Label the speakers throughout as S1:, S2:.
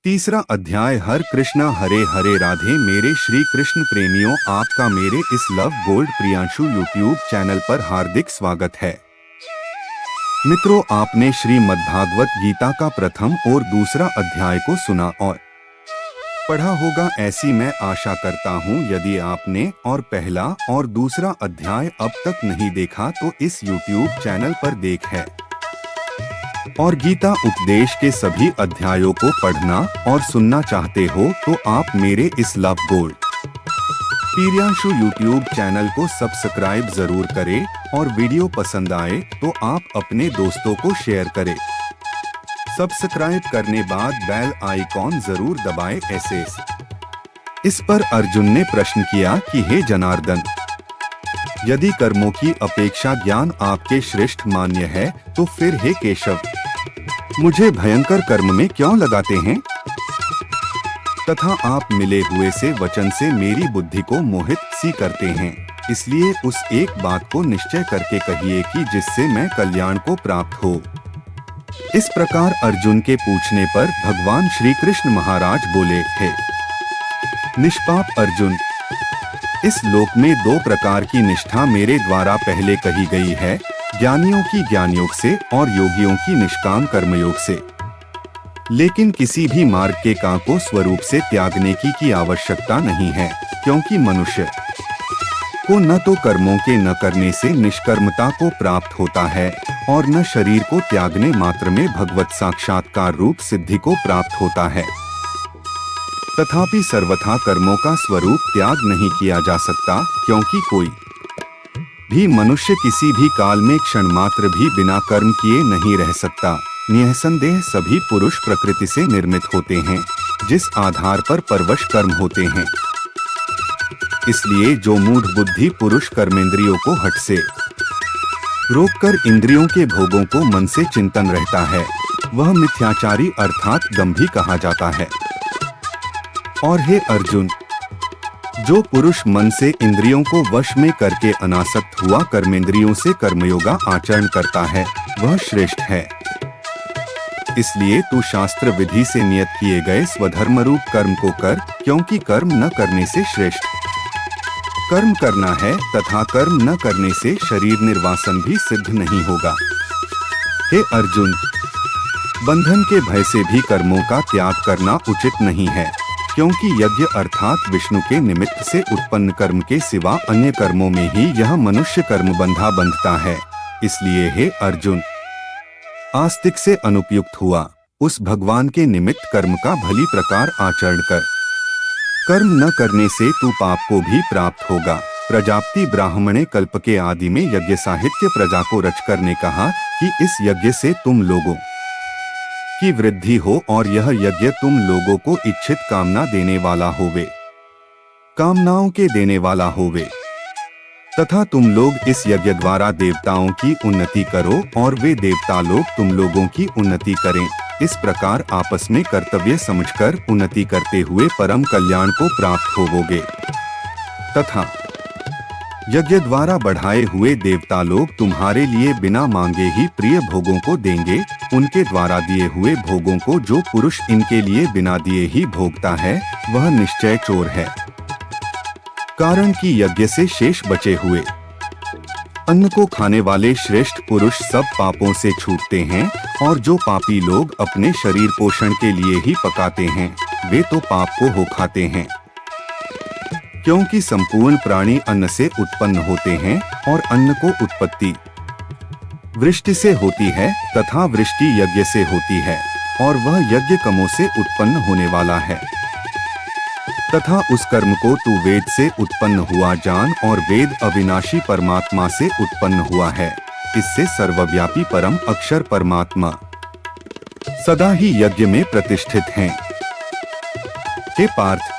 S1: तीसरा अध्याय। हर कृष्णा हरे हरे राधे। मेरे श्री कृष्ण प्रेमियों, आपका मेरे इस love gold Priyanshu YouTube channel पर हार्दिक स्वागत है। मित्रों, आपने श्रीमद्भागवत गीता का प्रथम और दूसरा अध्याय को सुना और पढ़ा होगा, ऐसी मैं आशा करता हूँ। यदि आपने और पहला और दूसरा अध्याय अब तक नहीं देखा तो इस यूट्यूब चैनल पर देख है और गीता उपदेश के सभी अध्यायों को पढ़ना और सुनना चाहते हो तो आप मेरे इस love gold Priyanshu YouTube channel को सब्सक्राइब जरूर करें और वीडियो पसंद आए तो आप अपने दोस्तों को शेयर करें। सब्सक्राइब करने बाद बेल आइकॉन जरूर दबाएं। ऐसे इस पर अर्जुन ने प्रश्न किया कि हे जनार्दन, यदि कर्मों की अपेक्षा ज्ञान आपके श्रेष्ठ मान्य है तो फिर हे केशव, मुझे भयंकर कर्म में क्यों लगाते हैं तथा आप मिले हुए से वचन से मेरी बुद्धि को मोहित सी करते हैं। इसलिए उस एक बात को निश्चय करके कहिए कि जिससे मैं कल्याण को प्राप्त हो। इस प्रकार अर्जुन के पूछने पर भगवान श्री कृष्ण महाराज बोले, हे निष्पाप अर्जुन, इस लोक में दो प्रकार की निष्ठा मेरे द्वारा पहले कही गई है, ज्ञानियों की ज्ञान योग से और योगियों की निष्काम कर्मयोग से। लेकिन किसी भी मार्ग के काम को स्वरूप से त्यागने की आवश्यकता नहीं है, क्योंकि मनुष्य को न तो कर्मों के न करने से निष्कर्मता को प्राप्त होता है और न शरीर को त्यागने मात्र में भगवत साक्षात्कार रूप सिद्धि को प्राप्त होता है। तथापि सर्वथा कर्मों का स्वरूप त्याग नहीं किया जा सकता, क्योंकि कोई भी मनुष्य किसी भी काल में क्षण मात्र भी बिना कर्म किए नहीं रह सकता। निःसंदेह सभी पुरुष प्रकृति से निर्मित होते हैं, जिस आधार पर परवश कर्म होते हैं। इसलिए जो मूढ़ बुद्धि पुरुष कर्मेंद्रियों को हठ से रोककर इंद्रियों के भोगों को मन से चिंतन रहता है, वह मिथ्याचारी अर्थात दंभी कहा जाता है। और हे अर्जुन, जो पुरुष मन से इंद्रियों को वश में करके अनासक्त हुआ कर्मेंद्रियों से कर्मयोगा आचरण करता है, वह श्रेष्ठ है। इसलिए तू शास्त्र विधि से नियत किए गए स्वधर्म रूप कर्म को कर, क्योंकि कर्म न करने से श्रेष्ठ कर्म करना है तथा कर्म न करने से शरीर निर्वासन भी सिद्ध नहीं होगा। हे अर्जुन, बंधन के भय से भी कर्मों का त्याग करना उचित नहीं है, क्योंकि यज्ञ अर्थात विष्णु के निमित्त से उत्पन्न कर्म के सिवा अन्य कर्मों में ही यह मनुष्य कर्म बंधा बंधता है। इसलिए हे अर्जुन, आस्तिक से अनुपयुक्त हुआ उस भगवान के निमित्त कर्म का भली प्रकार आचरण कर। कर्म न करने से तू पाप को भी प्राप्त होगा। प्रजापति ब्राह्मणे कल्प के आदि में यज्ञ साहित्य प्रजा को रचकर ने कहा कि इस यज्ञ से तुम लोगों की वृद्धि हो और यह यज्ञ तुम लोगों को इच्छित कामना देने वाला होवे, कामनाओं के देने वाला होवे, तथा तुम लोग इस यज्ञ द्वारा देवताओं की उन्नति करो और वे देवता लोग तुम लोगों की उन्नति करें। इस प्रकार आपस में कर्तव्य समझकर उन्नति करते हुए परम कल्याण को प्राप्त होवोगे। तथा यज्ञ द्वारा बढ़ाए हुए देवता लोग तुम्हारे लिए बिना मांगे ही प्रिय भोगों को देंगे। उनके द्वारा दिए हुए भोगों को जो पुरुष इनके लिए बिना दिए ही भोगता है, वह निश्चय चोर है। कारण कि यज्ञ से शेष बचे हुए अन्न को खाने वाले श्रेष्ठ पुरुष सब पापों से छूटते हैं, और जो पापी लोग अपने शरीर पोषण के लिए ही पकाते हैं, वे तो पाप को हो खाते हैं। क्योंकि संपूर्ण प्राणी अन्न से उत्पन्न होते हैं और अन्न को उत्पत्ति वृष्टि से होती है तथा वृष्टि यज्ञ से होती है, और वह यज्ञ कर्मों से उत्पन्न होने वाला है। तथा उस कर्म को तू वेद से उत्पन्न हुआ जान, और वेद अविनाशी परमात्मा से उत्पन्न हुआ है। इससे सर्वव्यापी परम अक्षर परमात्मा सदा ही यज्ञ में प्रतिष्ठित हैं। हे पार्थ,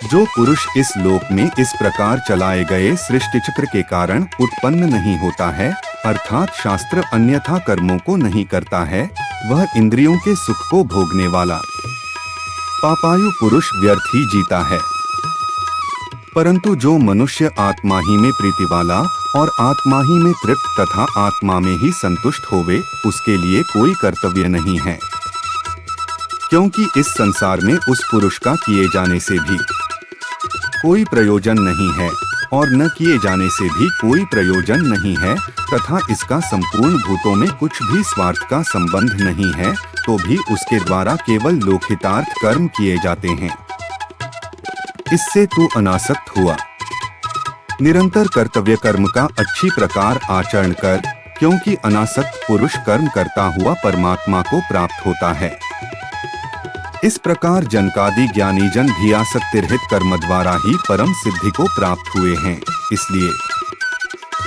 S1: जो पुरुष इस लोक में इस प्रकार चलाए गए सृष्टि चक्र के कारण उत्पन्न नहीं होता है, अर्थात शास्त्र अन्यथा कर्मों को नहीं करता है, वह इंद्रियों के सुख को भोगने वाला पापायु पुरुष व्यर्थ ही जीता है। परंतु जो मनुष्य आत्मा ही में प्रीति वाला और आत्मा ही में तृप्त तथा आत्मा में ही संतुष्ट होवे, उसके लिए कोई कर्तव्य नहीं है। क्योंकि इस संसार में उस पुरुष का किए जाने से भी कोई प्रयोजन नहीं है और न किए जाने से भी कोई प्रयोजन नहीं है, तथा इसका संपूर्ण भूतों में कुछ भी स्वार्थ का संबंध नहीं है, तो भी उसके द्वारा केवल लोकहितार्थ कर्म किए जाते हैं। इससे तू अनासक्त हुआ। निरंतर कर्तव्य कर्म का अच्छी प्रकार आचरण कर, क्योंकि अनासक्त पुरुष कर्म करता हुआ परमात्मा को प्राप्त होता है। इस प्रकार जनकादि ज्ञानी जन भी आसक्ति रहित कर्म द्वारा ही परम सिद्धि को प्राप्त हुए हैं। इसलिए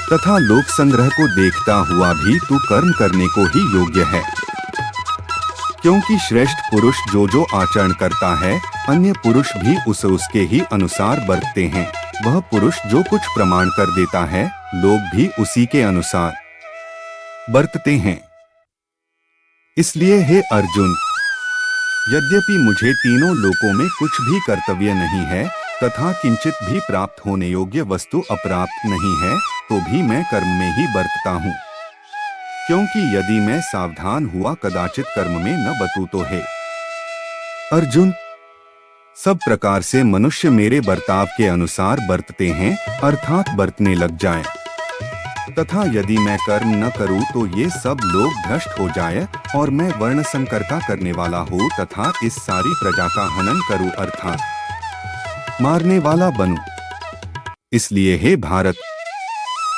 S1: तथा लोक संग्रह को देखता हुआ भी तू कर्म करने को ही योग्य है, क्योंकि श्रेष्ठ पुरुष जो जो आचरण करता है, अन्य पुरुष भी उसके ही अनुसार बरतते हैं। वह पुरुष जो कुछ प्रमाण कर देता है, लोग भी उसी के अनुसार बरतते हैं। इसलिए हे अर्जुन, यद्यपि मुझे तीनों लोकों में कुछ भी कर्तव्य नहीं है तथा किंचित भी प्राप्त होने योग्य वस्तु अप्राप्त नहीं है, तो भी मैं कर्म में ही बरतता हूँ, क्योंकि यदि मैं सावधान हुआ कदाचित कर्म में न बतूं तो है। अर्जुन, सब प्रकार से मनुष्य मेरे बर्ताव के अनुसार बरतते हैं, अर्थात बरतने लग जाएं। तथा यदि मैं कर्म न करूं तो ये सब लोग भ्रष्ट हो जाए और मैं वर्ण संकर का करने वाला हूँ तथा इस सारी प्रजा का हनन करूं, अर्थात मारने वाला बनूं। इसलिए हे भारत,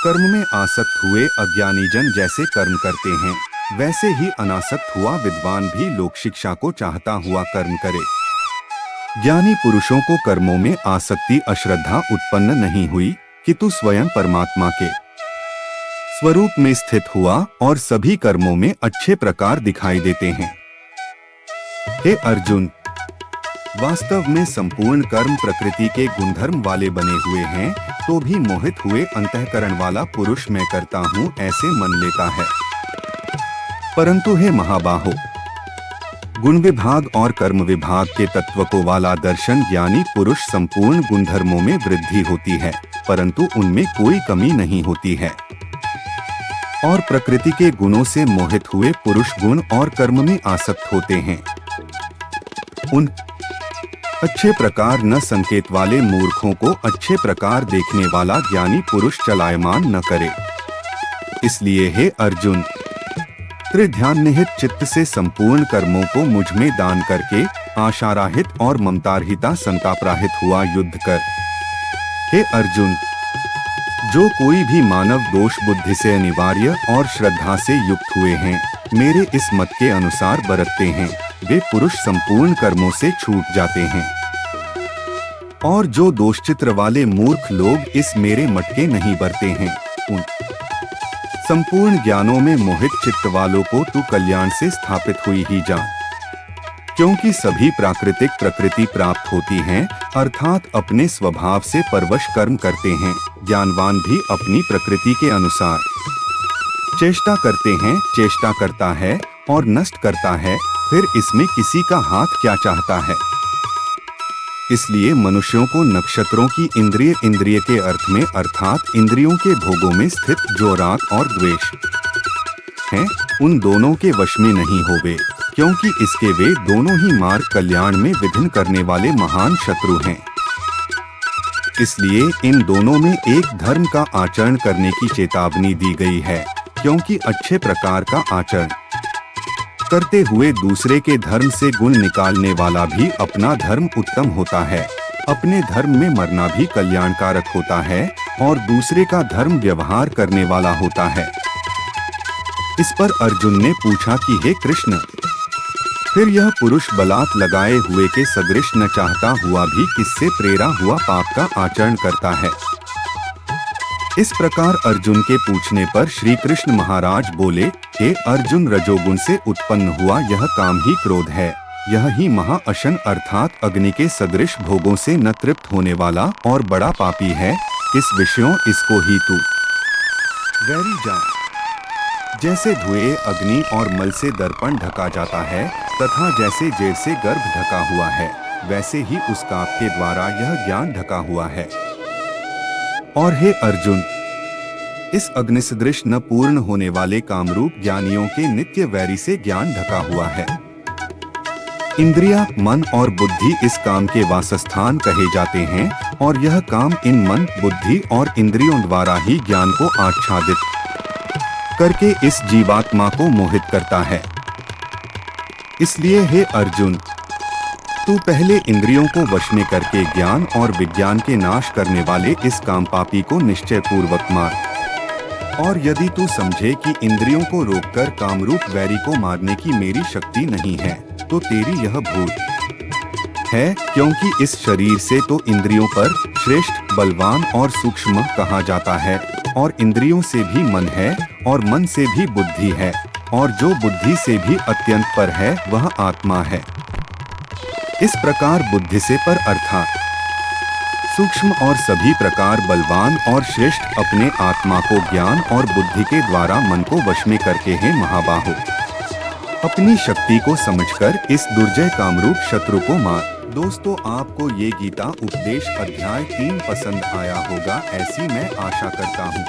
S1: कर्म में आसक्त हुए अज्ञानी जन जैसे कर्म करते हैं, वैसे ही अनासक्त हुआ विद्वान भी लोक शिक्षा को चाहता हुआ कर्म करे। ज्ञानी पुरुषों को कर्मों में आसक्ति अश्रद्धा उत्पन्न नहीं हुई कि तू स्वयं परमात्मा के स्वरूप में स्थित हुआ और सभी कर्मों में अच्छे प्रकार दिखाई देते हैं। हे अर्जुन, वास्तव में संपूर्ण कर्म प्रकृति के गुणधर्म वाले बने हुए हैं, तो भी मोहित हुए अंतःकरण वाला पुरुष मैं करता हूँ ऐसे मन लेता है। परंतु हे महाबाहो, गुण विभाग और कर्म विभाग के तत्व को वाला दर्शन ज्ञानी पुरुष संपूर्ण गुणधर्मों में वृद्धि होती है, परंतु उनमें कोई कमी नहीं होती है। और प्रकृति के गुणों से मोहित हुए पुरुष गुण और कर्म में आसक्त होते हैं। उन अच्छे प्रकार न संकेत वाले मूर्खों को अच्छे प्रकार देखने वाला ज्ञानी पुरुष चलायमान न करे। इसलिए हे अर्जुन, त्रिध्यान निहित चित्त से संपूर्ण कर्मों को मुझ में दान करके आशारहित और ममतारहिता संतापराहित हुआ युद्ध कर। हे अर्जुन, जो कोई भी मानव दोष बुद्धि से अनिवार्य और श्रद्धा से युक्त हुए हैं, मेरे इस मत के अनुसार बरतते हैं, वे पुरुष संपूर्ण कर्मों से छूट जाते हैं। और जो दोषचित्र वाले मूर्ख लोग इस मेरे मत के नहीं बरते हैं, उन संपूर्ण ज्ञानों में मोहित चित्त वालों को तू कल्याण से स्थापित हुई ही जान। क्योंकि सभी प्राकृतिक प्रकृति प्राप्त होती हैं, अर्थात अपने स्वभाव से परवश कर्म करते हैं। ज्ञानवान भी अपनी प्रकृति के अनुसार चेष्टा करते हैं, चेष्टा करता है और नष्ट करता है, फिर इसमें किसी का हाथ क्या चाहता है। इसलिए मनुष्यों को नक्षत्रों की इंद्रिय के अर्थ में अर्थात इंद्रियों के भोगों में स्थित जो राग और द्वेष हैं, उन दोनों के वश में नहीं होवे, क्योंकि इसके वे दोनों ही मार्ग कल्याण में विघ्न करने वाले महान शत्रु हैं। इसलिए इन दोनों में एक धर्म का आचरण करने की चेतावनी दी गई है, क्योंकि अच्छे प्रकार का आचरण करते हुए दूसरे के धर्म से गुण निकालने वाला भी अपना धर्म उत्तम होता है। अपने धर्म में मरना भी कल्याणकारक होता है और दूसरे का धर्म व्यवहार करने वाला होता है। इस पर अर्जुन ने पूछा कि हे कृष्ण, फिर यह पुरुष बलात् लगाए हुए के सदृश न चाहता हुआ भी किससे प्रेरा हुआ पाप का आचरण करता है। इस प्रकार अर्जुन के पूछने पर श्री कृष्ण महाराज बोले, हे अर्जुन, रजोगुण से उत्पन्न हुआ यह काम ही क्रोध है। यह ही महाअशन अर्थात अग्नि के सदृश भोगों से न तृप्त होने वाला और बड़ा पापी है। इस विषयों इसको ही तू वैरी जान। जैसे धुएं अग्नि और मल से दर्पण ढका जाता है तथा जैसे जेल से गर्भ ढका हुआ है, वैसे ही उस काप के द्वारा यह ज्ञान ढका हुआ है। और हे अर्जुन, इस अग्नि सदृश न पूर्ण होने वाले कामरूप ज्ञानियों के नित्य वैरी से ज्ञान ढका हुआ है। इंद्रिया, मन और बुद्धि इस काम के वासस्थान कहे जाते हैं और यह काम इन मन, बुद्धि और इंद्रियों द्वारा ही ज्ञान को आच्छादित करके इस जीवात्मा को मोहित करता है। इसलिए हे अर्जुन, तू पहले इंद्रियों को वश में करके ज्ञान और विज्ञान के नाश करने वाले इस काम पापी को निश्चय पूर्वक मार। और यदि तू समझे कि इंद्रियों को रोककर कामरूप वैरी को मारने की मेरी शक्ति नहीं है, तो तेरी यह भूल है, क्योंकि इस शरीर से तो इंद्रियों पर श्रेष्ठ, बलवान और सूक्ष्म कहा जाता है, और इंद्रियों से भी मन है, और मन से भी बुद्धि है, और जो बुद्धि से भी अत्यंत पर है वह आत्मा है। इस प्रकार बुद्धि से पर अर्थात सूक्ष्म और सभी प्रकार बलवान और श्रेष्ठ अपने आत्मा को ज्ञान और बुद्धि के द्वारा मन को वश में करके है महाबाहो। अपनी शक्ति को समझकर इस दुर्जय कामरूप शत्रु को मार। दोस्तों, आपको ये गीता उपदेश अध्याय 3 पसंद आया होगा, ऐसी मैं आशा करता हूँ।